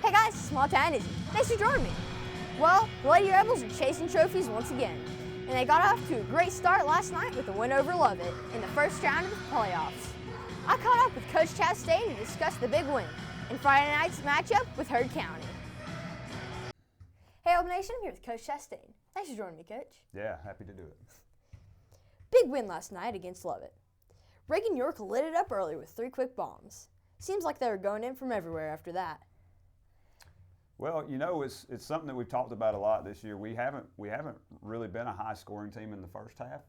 Hey guys, Small Town Izzy. Thanks for joining me. Well, the Lady Rebels are chasing trophies once again, and they got off to a great start last night with a win over Lovett in the first round of the playoffs. I caught up with Coach Chastain to discuss the big win and Friday night's matchup with Heard County. Hey Open Nation, I'm here with Coach Chastain. Thanks for joining me, Coach. Yeah, happy to do it. Big win last night against Lovett. Reagan York lit it up early with 3 quick bombs. Seems like they were going in from everywhere after that. Well, you know, it's something that we've talked about a lot this year. We haven't really been a high-scoring team in the first half,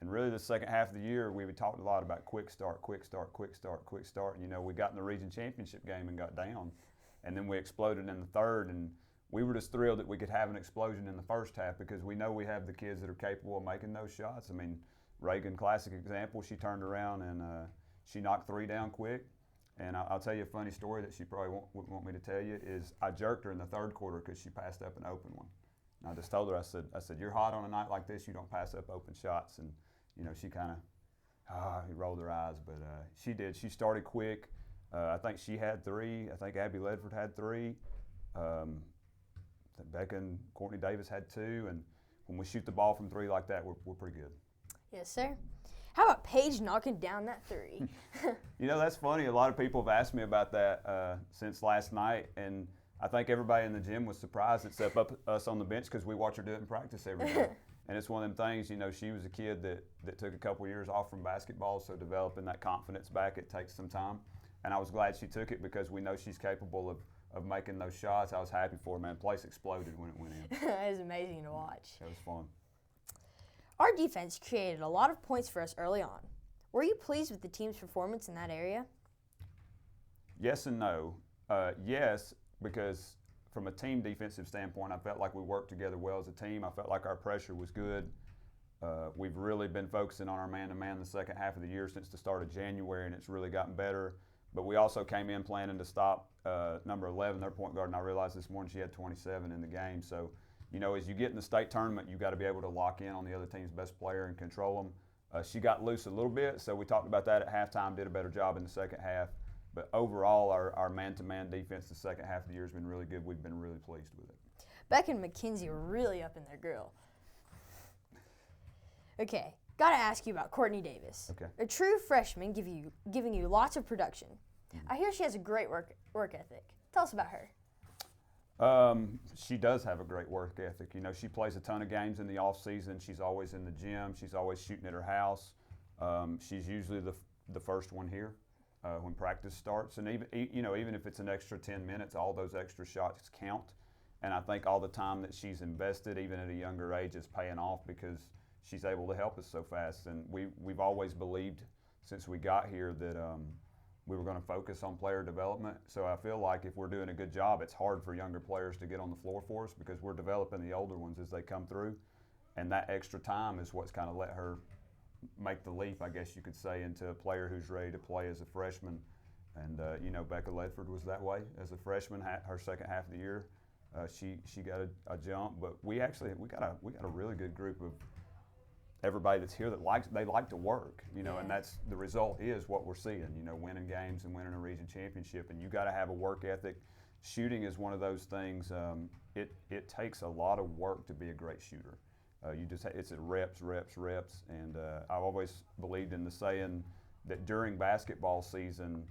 and really the second half of the year we've talked a lot about quick start. And you know, we got in the region championship game and got down, and then we exploded in the third, and we were just thrilled that we could have an explosion in the first half because we know we have the kids that are capable of making those shots. I mean, Reagan, classic example. She turned around and she knocked 3 down quick. And I'll tell you a funny story that she probably wouldn't want me to tell you is I jerked her in the third quarter because she passed up an open one. And I just told her, I said, you're hot on a night like this, you don't pass up open shots. And, you know, she kind of rolled her eyes, but she did. She started quick. I think she had 3. I think Abby Ledford had 3. Becca and Courtney Davis had 2. And when we shoot the ball from 3 like that, we're pretty good. Yes, sir. How about Paige knocking down that 3? You know, that's funny. A lot of people have asked me about that since last night, and I think everybody in the gym was surprised except us on the bench because we watch her do it in practice every day. And it's one of them things, you know, she was a kid that took a couple years off from basketball, so developing that confidence back, it takes some time. And I was glad she took it because we know she's capable of making those shots. I was happy for her, man. The place exploded when it went in. It was amazing to watch. It was fun. Our defense created a lot of points for us early on. Were you pleased with the team's performance in that area? Yes and no. Yes, because from a team defensive standpoint, I felt like we worked together well as a team. I felt like our pressure was good. We've really been focusing on our man-to-man the second half of the year since the start of January, and it's really gotten better. But we also came in planning to stop number 11, their point guard, and I realized this morning she had 27 in the game. So, you know, as you get in the state tournament, you've got to be able to lock in on the other team's best player and control them. She got loose a little bit, so we talked about that at halftime, did a better job in the second half. But overall, our man-to-man defense the second half of the year has been really good. We've been really pleased with it. Beck and McKenzie were really up in their grill. Okay, got to ask you about Courtney Davis. Okay. A true freshman giving you lots of production. I hear she has a great work ethic. Tell us about her. She does have a great work ethic. You know, she plays a ton of games in the off season. She's always in the gym. She's always shooting at her house. She's usually the first one here when practice starts. And even if it's an extra 10 minutes, all those extra shots count. And I think all the time that she's invested, even at a younger age, is paying off because she's able to help us so fast. And we've always believed since we got here that we were going to focus on player development. So I feel like if we're doing a good job, it's hard for younger players to get on the floor for us because we're developing the older ones as they come through. And that extra time is what's kind of let her make the leap, I guess you could say, into a player who's ready to play as a freshman. And, you know, Becca Ledford was that way as a freshman, her second half of the year. She got a jump, but we got a really good group of everybody that's here that they like to work, you know, and that's the result is what we're seeing, you know, winning games and winning a region championship, and you got to have a work ethic. Shooting is one of those things. It takes a lot of work to be a great shooter. It's at reps, and I've always believed in the saying that during basketball season,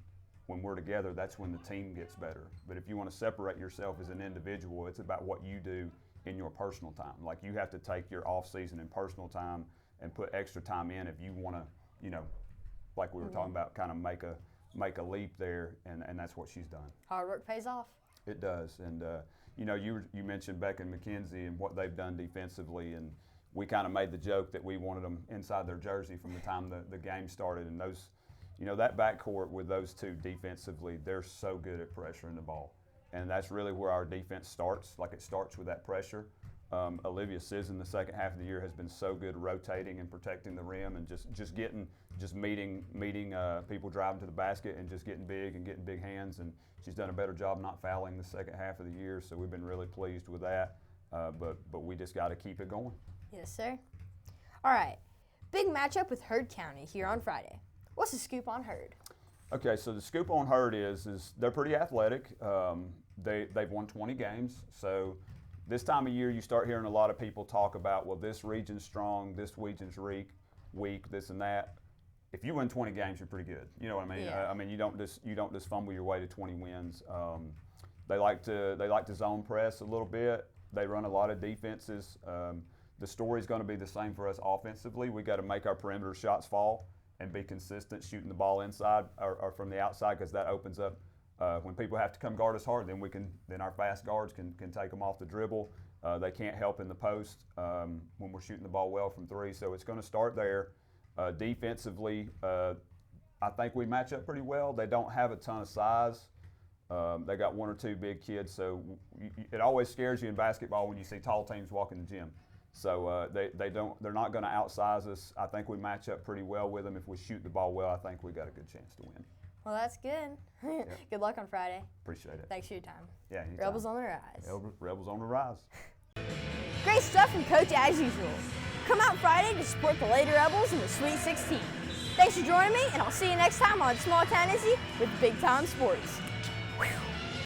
when we're together, that's when the team gets better. But if you want to separate yourself as an individual, it's about what you do in your personal time. Like you have to take your off season and personal time and put extra time in if you want to, you know, like we were talking about, kind of make a leap there, and that's what she's done. Hard work pays off. It does, and you know, you mentioned Beck and McKenzie and what they've done defensively, and we kind of made the joke that we wanted them inside their jersey from the time the game started, and those, you know, that backcourt with those two defensively, they're so good at pressuring the ball. And that's really where our defense starts. Like it starts with that pressure. Olivia Sisson, the second half of the year, has been so good rotating and protecting the rim and just meeting people driving to the basket and just getting big hands. And she's done a better job not fouling the second half of the year. So we've been really pleased with that. But we just got to keep it going. Yes, sir. All right. Big matchup with Heard County here on Friday. What's the scoop on Heard? Okay, so the scoop on Hurt is they're pretty athletic. They've won 20 games. So this time of year, you start hearing a lot of people talk about, well, this region's strong, this region's weak, this and that. If you win 20 games, you're pretty good. You know what I mean? Yeah. I mean, you don't just fumble your way to 20 wins. They like to zone press a little bit. They run a lot of defenses. The story's going to be the same for us offensively. We got to make our perimeter shots fall and be consistent shooting the ball inside or from the outside, because that opens up when people have to come guard us hard. Then our fast guards can take them off the dribble. They can't help in the post when we're shooting the ball well from three. So it's going to start there. Defensively, I think we match up pretty well. They don't have a ton of size. They got one or two big kids, so it always scares you in basketball when you see tall teams walk in the gym. So they're not going to outsize us. I think we match up pretty well with them. If we shoot the ball well, I think we got a good chance to win. Well, that's good. Yeah. Good luck on Friday. Appreciate it. Thanks for your time. Yeah, anytime. Rebels on the rise. Rebels on the rise. Great stuff from Coach as usual. Come out Friday to support the Lady Rebels in the Sweet 16. Thanks for joining me, and I'll see you next time on Small Town Izzy with Big Time Sports. Whew.